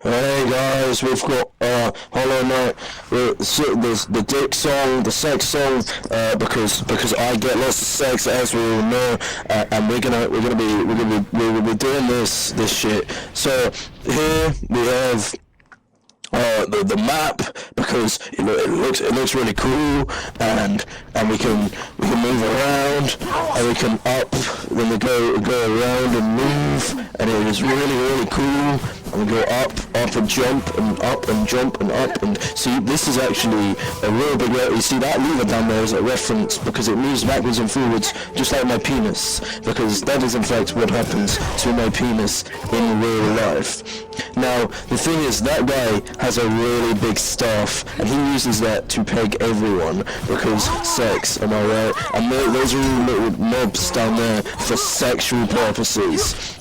Hey guys, we've got Hollow Knight, the dick song, the sex song, because I get lots of sex, as we all know, and we're gonna be doing this shit. So here we have the map, because it looks really cool, and we can move around, and we can then we go around and move, and it is really cool. And we go up and jump and up and jump and up, and see, this is actually a real big, you see that lever down there is a reference because it moves backwards and forwards just like my penis, because that is in fact what happens to my penis in real life. Now the thing is, that guy has a really big staff, and he uses that to peg everyone, because sex, am I right? And those are all little mobs down there for sexual purposes.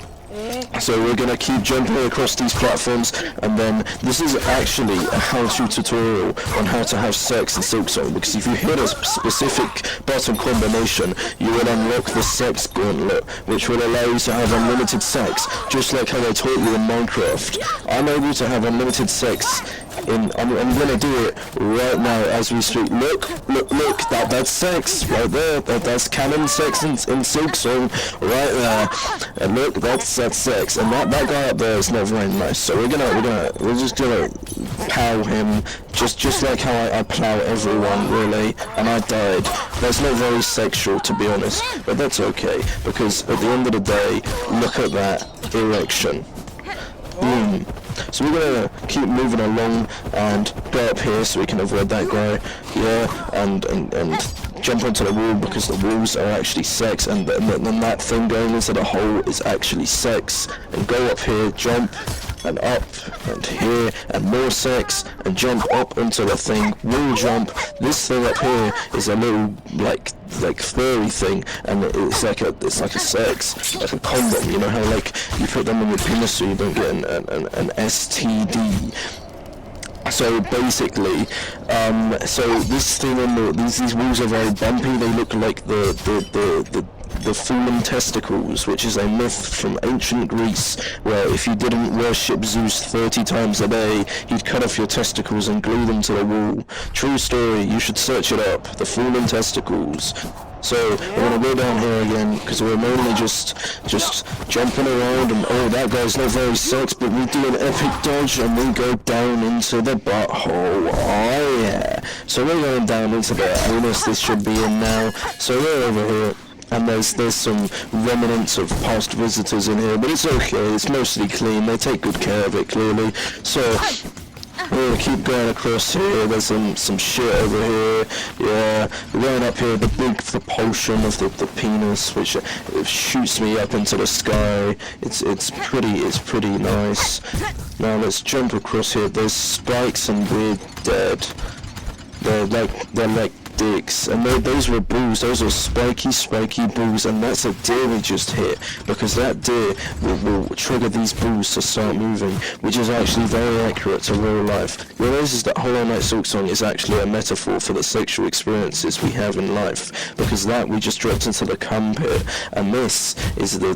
So we're going to keep jumping across these platforms, and then this is actually a how-to tutorial on how to have sex in Silksong, because if you hit a specific button combination, you will unlock the sex gauntlet, which will allow you to have unlimited sex, just like how they taught you in Minecraft. I'm able to have unlimited sex I'm gonna do it right now as we speak. Look, that's sex right there. That's canon sex in Silksong right there. And look, that's sex. And that guy up there is not very nice. So we're just gonna plow him, just like how I plow everyone, really. And I died. That's not very sexual, to be honest, but that's okay, because at the end of the day, look at that erection. Boom. So we're gonna keep moving along and go up here so we can avoid that guy. Yeah, and jump onto the wall, because the walls are actually sex, and then that thing going into the hole is actually sex. And go up here, jump, and up, and here, and more sex, and jump up into the thing, wall jump. This thing up here is a little like furry thing, and it's like a sex, like a condom. You know how like you put them in your penis so you don't get an STD. So basically, so this thing these walls are very bumpy. They look like the fallen testicles, which is a myth from ancient Greece, where if you didn't worship Zeus 30 times a day, he'd cut off your testicles and glue them to the wall. True story, you should search it up, the fallen testicles. So we're gonna go down here again, because we're mainly just jumping around, and oh, that guy's not very sex, but we do an epic dodge and we go down into the butthole. Oh yeah. So we're going down into the anus. This should be in now. So we're over here. And there's some remnants of past visitors in here, but it's okay, it's mostly clean, they take good care of it, clearly. So we're gonna keep going across here. There's some shit over here. Yeah, we're going up here, the big propulsion of the penis, which it shoots me up into the sky. It's pretty nice. Now let's jump across here. There's spikes, and we're dead. They're like dicks, and those were bulls. Those are spiky bulls, and that's a deer we just hit, because that deer will trigger these bulls to start moving, which is actually very accurate to real life. You realize that Hollow Knight Silksong is actually a metaphor for the sexual experiences we have in life, because that we just dropped into the cum pit, and this is the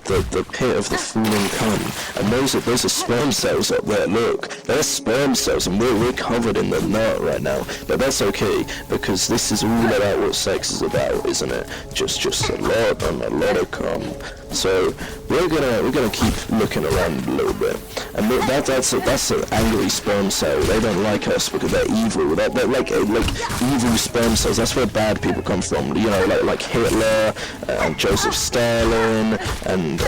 pit of the falling cum, and those are sperm cells up there. Look, they're sperm cells, and we're covered in the nut right now, but that's okay, because this is all about what sex is about, isn't it? Just a lot and a lot of cum. So we're gonna keep looking around a little bit, and look, that's an angry sperm cell. They don't like us because they're evil. They're like evil sperm cells. That's where bad people come from. You know, like Hitler and Joseph Stalin and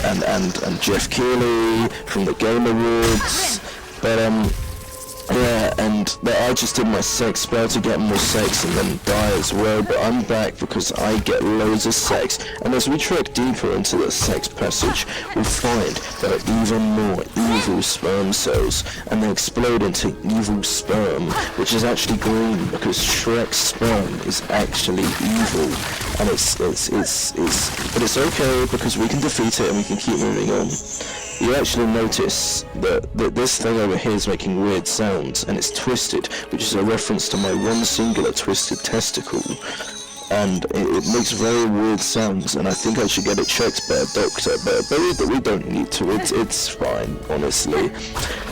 Jeff Keighley from the Game Awards. But yeah, and I just did my sex spell to get more sex and then die as well, but I'm back because I get loads of sex, and as we trek deeper into the sex passage, we'll find there are even more evil sperm cells, and they explode into evil sperm, which is actually green, because Shrek's sperm is actually evil, and but it's okay, because we can defeat it and we can keep moving on. You actually notice that this thing over here is making weird sounds, and it's twisted, which is a reference to my one singular twisted testicle. and it makes very weird sounds, and I think I should get it checked by a doctor, but we don't need to. It's fine, honestly.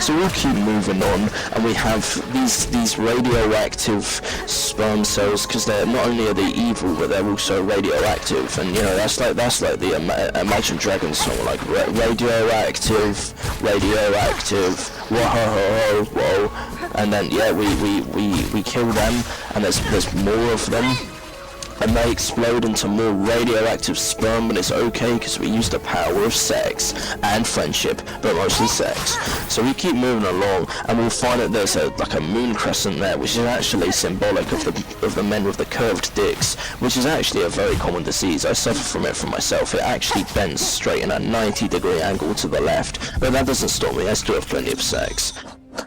So we'll keep moving on, and we have these radioactive sperm cells, because they're not only are they evil, but they're also radioactive, and you know that's like the Imagine Dragons song, like radioactive, whoa, whoa, and then yeah, we kill them, and there's more of them. And they explode into more radioactive sperm, but it's okay because we use the power of sex and friendship, but mostly sex. So we keep moving along, and we'll find that there's like a moon crescent there, which is actually symbolic of the men with the curved dicks, which is actually a very common disease. I suffer from it for myself. It actually bends straight in a 90-degree angle to the left, but that doesn't stop me. I still have plenty of sex.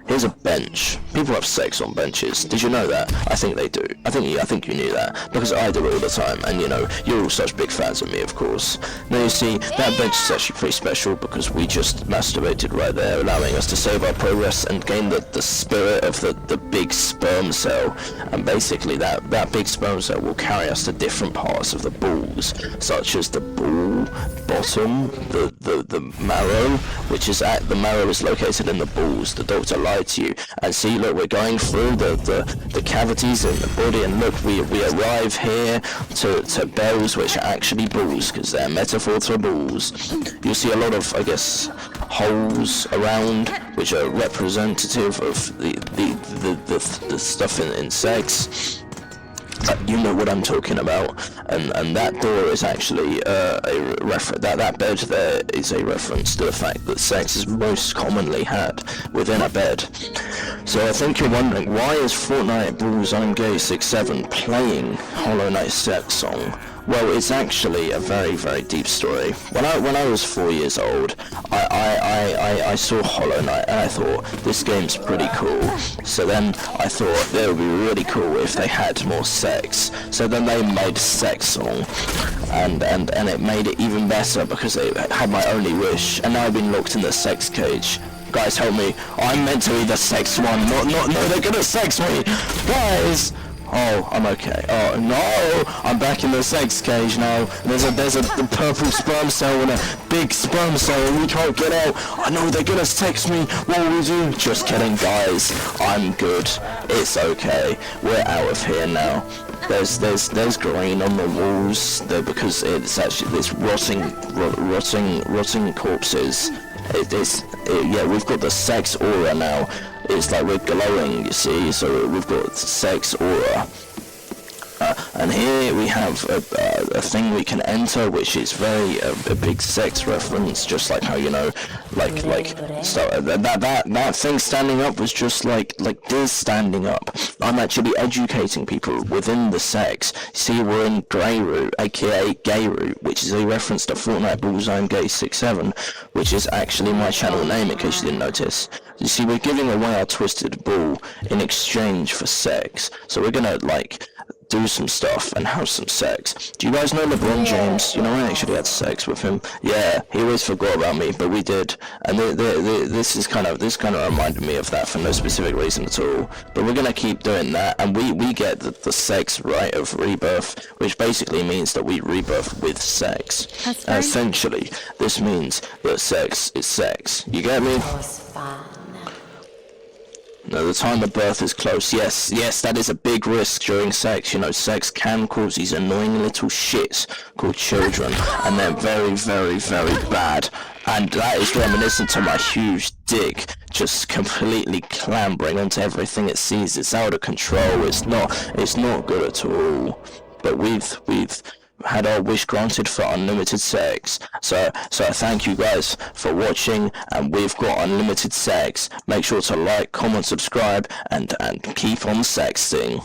Here's a bench. People have sex on benches. Did you know that? I think they do. I think you knew that, because I do it all the time, and you know, you're all such big fans of me, of course. Now you see, that bench is actually pretty special because we just masturbated right there, allowing us to save our progress and gain the spirit of the big sperm cell. And basically that big sperm cell will carry us to different parts of the balls, such as the ball bottom, the marrow, which is the marrow is located in the balls. The doctor lied to you. And see, look, we're going through the cavities in the body, and look, we arrive here to bells, which are actually balls, because they're metaphors for balls. You'll see a lot of, I guess, holes around, which are representative of the stuff in sex. You know what I'm talking about, and that door is actually a reference. That bed there is a reference to the fact that sex is most commonly had within a bed. So I think you're wondering, why is Fortnite Bulls I'm Gay 6-7 playing Hollow Knight sex song? Well, it's actually a very, very deep story. When I was 4 years old, I saw Hollow Knight, and I thought, this game's pretty cool. So then I thought it would be really cool if they had more sex. So then they made Sex Song, and it made it even better because it had my only wish, and now I've been locked in the sex cage. Guys, help me. I'm meant to be the sex one. No, they're gonna sex me. Guys. Oh, I'm okay. Oh no, I'm back in the sex cage now. There's a purple sperm cell and a big sperm cell, and we can't get out. I know they're gonna sex me. What will we do? Just kidding, guys. I'm good. It's okay. We're out of here now. There's green on the walls there because it's actually this rotting corpses. Yeah, we've got the sex aura now. It's like we're glowing, you see, so we've got sex aura. And here we have a thing we can enter, which is very a big sex reference, just like how, you know, like so that thing standing up was just like this standing up. I'm actually educating people within the sex. See, we're in Grey Root, aka Gay Root, which is a reference to Fortnite Bulls I'm Gay 6-7, which is actually my channel name, in case you didn't notice. You see, we're giving away our twisted ball in exchange for sex, so we're gonna like do some stuff and have some sex. Do you guys know LeBron James? You know, I actually had sex with him. Yeah, he always forgot about me, but we did. And this kind of reminded me of that for no specific reason at all. But we're gonna keep doing that, and we get the sex right of rebirth, which basically means that we rebirth with sex. Essentially, this means that sex is sex. You get me? No, the time of birth is close. Yes, that is a big risk during sex. You know, sex can cause these annoying little shits called children, and they're very, very, very bad. And that is reminiscent to my huge dick just completely clambering onto everything it sees. It's out of control. It's not good at all. But we've had our wish granted for unlimited sex. So thank you guys for watching, and we've got unlimited sex. Make sure to like, comment, subscribe, and keep on sexting.